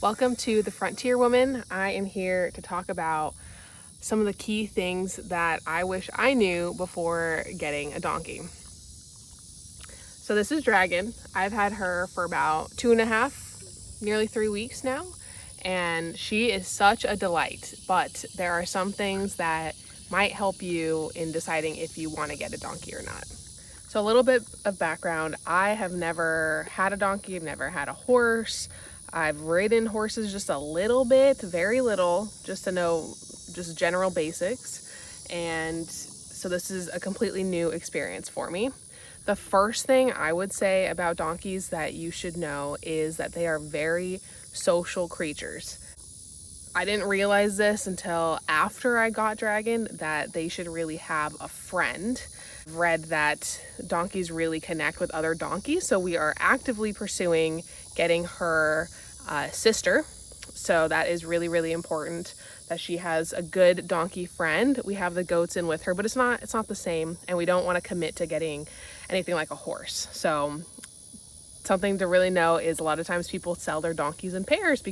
Welcome to The Frontier Woman. I am here to talk about some of the key things that I wish I knew before getting a donkey. So this is Dragon. I've had her for about 2.5, nearly 3 weeks now, and she is such a delight, but there are some things that might help you in deciding if you want to get a donkey or not. So a little bit of background, I have never had a donkey, I've never had a horse. I've ridden horses just a little bit, very little, just to know just general basics. And so this is a completely new experience for me. The first thing I would say about donkeys that you should know is that they are very social creatures. I didn't realize this until after I got Dragon, that they should really have a friend. I've read that donkeys really connect with other donkeys, so we are actively pursuing getting her sister. So that is really, really important that she has a good donkey friend. We have the goats in with her, but it's not the same, and we don't want to commit to getting anything like a horse. So something to really know is a lot of times people sell their donkeys in pairs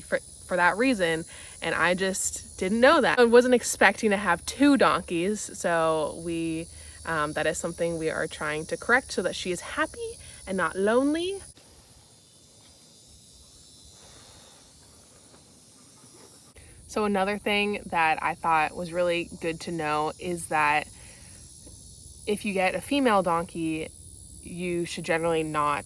for that reason, and I just didn't know that. I wasn't expecting to have 2 donkeys, so that is something we are trying to correct so that she is happy and not lonely. So another thing that I thought was really good to know is that if you get a female donkey, you should generally not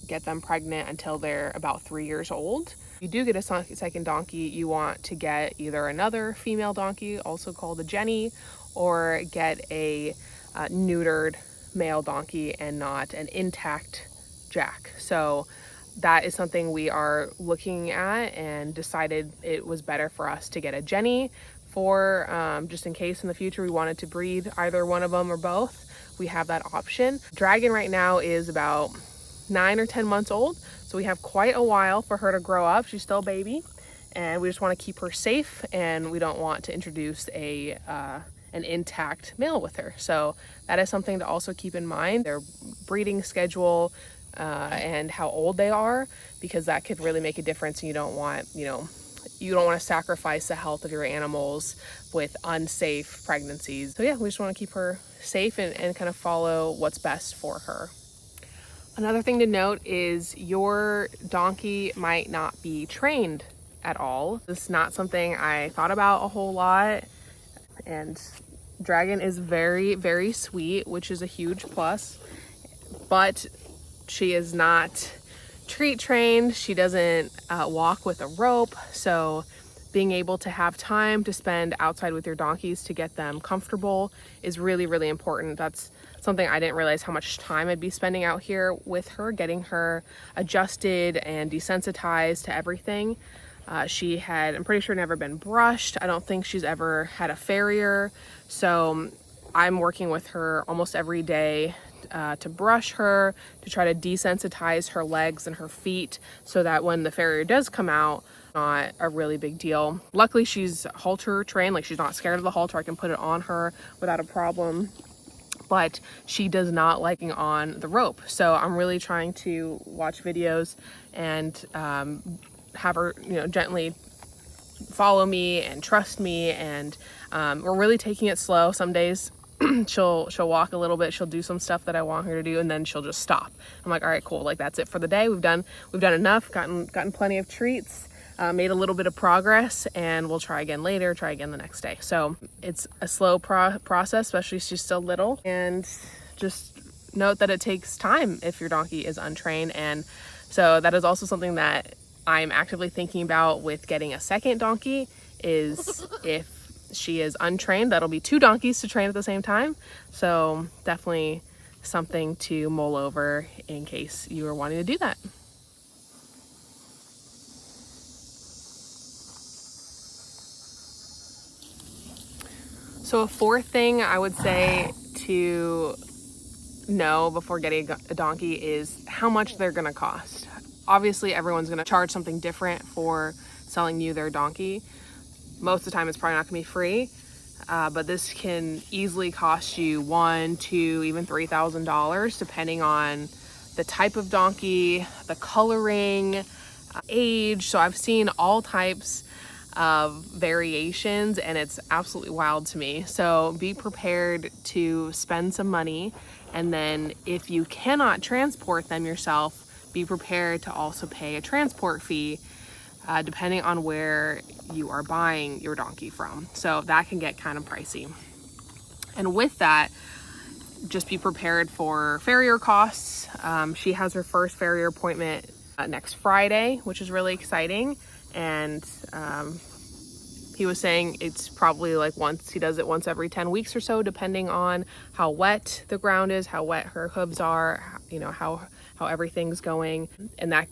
get them pregnant until they're about 3 years old. If you do get a second donkey, you want to get either another female donkey, also called a Jenny, or get a neutered male donkey and not an intact Jack. So that is something we are looking at and decided it was better for us to get a Jenny for just in case in the future we wanted to breed either one of them or both. We have that option. Dragon right now is about 9 or 10 months old, so we have quite a while for her to grow up. She's still a baby, and we just want to keep her safe, and we don't want to introduce an intact male with her. So that is something to also keep in mind, their breeding schedule and how old they are, because that could really make a difference. And you don't want to sacrifice the health of your animals with unsafe pregnancies. So yeah, we just want to keep her safe and kind of follow what's best for her. Another thing to note is your donkey might not be trained at all. This is not something I thought about a whole lot, and Dragon is very, very sweet, which is a huge plus, but she is not treat trained. She doesn't walk with a rope, so being able to have time to spend outside with your donkeys to get them comfortable is really, really important. That's something I didn't realize how much time I'd be spending out here with her, getting her adjusted and desensitized to everything. She had, I'm pretty sure, never been brushed. I don't think she's ever had a farrier. So I'm working with her almost every day to brush her, to try to desensitize her legs and her feet so that when the farrier does come out, not a really big deal. Luckily, she's halter trained, like she's not scared of the halter. I can put it on her without a problem, but she does not like being on the rope. So I'm really trying to watch videos and have her, gently follow me and trust me. And we're really taking it slow. Some days she'll walk a little bit, she'll do some stuff that I want her to do, and then she'll just stop. I'm like, all right, cool, like that's it for the day. We've done enough, gotten plenty of treats, made a little bit of progress, and we'll try again later, try again the next day. So it's a slow process, especially if she's still little, and just note that it takes time if your donkey is untrained. And so that is also something that I'm actively thinking about with getting a second donkey, is if she is untrained, that'll be 2 donkeys to train at the same time. So definitely something to mull over in case you are wanting to do that. So a fourth thing I would say to know before getting a donkey is how much they're gonna cost. Obviously, everyone's gonna charge something different for selling you their donkey. Most of the time it's probably not gonna be free, but this can easily cost you $1,000, $2,000, even $3,000 depending on the type of donkey, the coloring, age. So I've seen all types of variations, and it's absolutely wild to me. So be prepared to spend some money, and then if you cannot transport them yourself, be prepared to also pay a transport fee, depending on where you are buying your donkey from. So that can get kind of pricey. And with that, just be prepared for farrier costs. She has her first farrier appointment next Friday, which is really exciting. And he was saying it's probably like he does it once every 10 weeks or so, depending on how wet the ground is, how wet her hooves are, you know, how everything's going. And that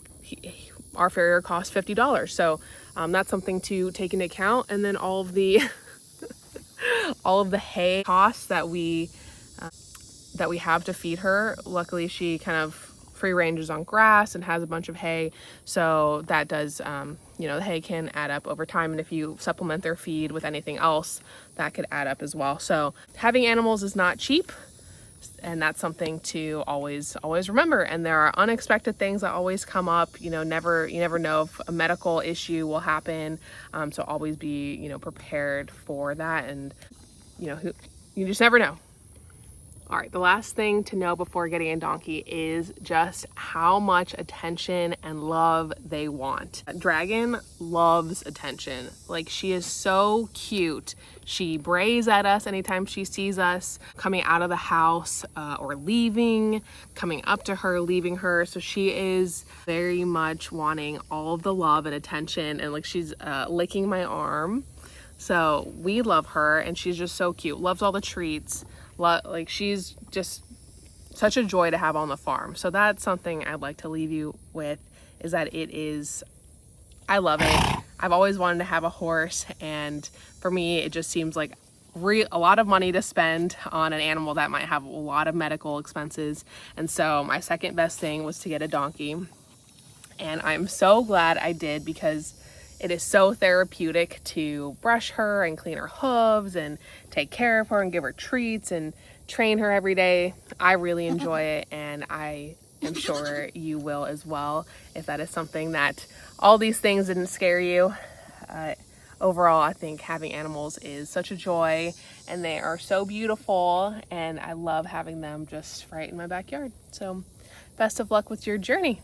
our farrier costs $50. So that's something to take into account. And then all of the hay costs that we have to feed her. Luckily, she kind of free ranges on grass and has a bunch of hay. So that does, the hay can add up over time. And if you supplement their feed with anything else, that could add up as well. So having animals is not cheap. And that's something to always remember. And there are unexpected things that always come up. You never know if a medical issue will happen. So always be, prepared for that. And, you just never know. All right, the last thing to know before getting a donkey is just how much attention and love they want. Dragon loves attention. Like, she is so cute. She brays at us anytime she sees us coming out of the house or leaving, coming up to her, leaving her. So she is very much wanting all of the love and attention, and like she's licking my arm. So we love her, and she's just so cute. Loves all the treats. Like, she's just such a joy to have on the farm. So that's something I'd like to leave you with, is that I love it. I've always wanted to have a horse, and for me, it just seems like a lot of money to spend on an animal that might have a lot of medical expenses. And so my second best thing was to get a donkey. And I'm so glad I did, because it is so therapeutic to brush her and clean her hooves and take care of her and give her treats and train her every day. I really enjoy it, and I am sure you will as well, if that is something that all these things didn't scare you. Overall, I think having animals is such a joy, and they are so beautiful, and I love having them just right in my backyard. So best of luck with your journey.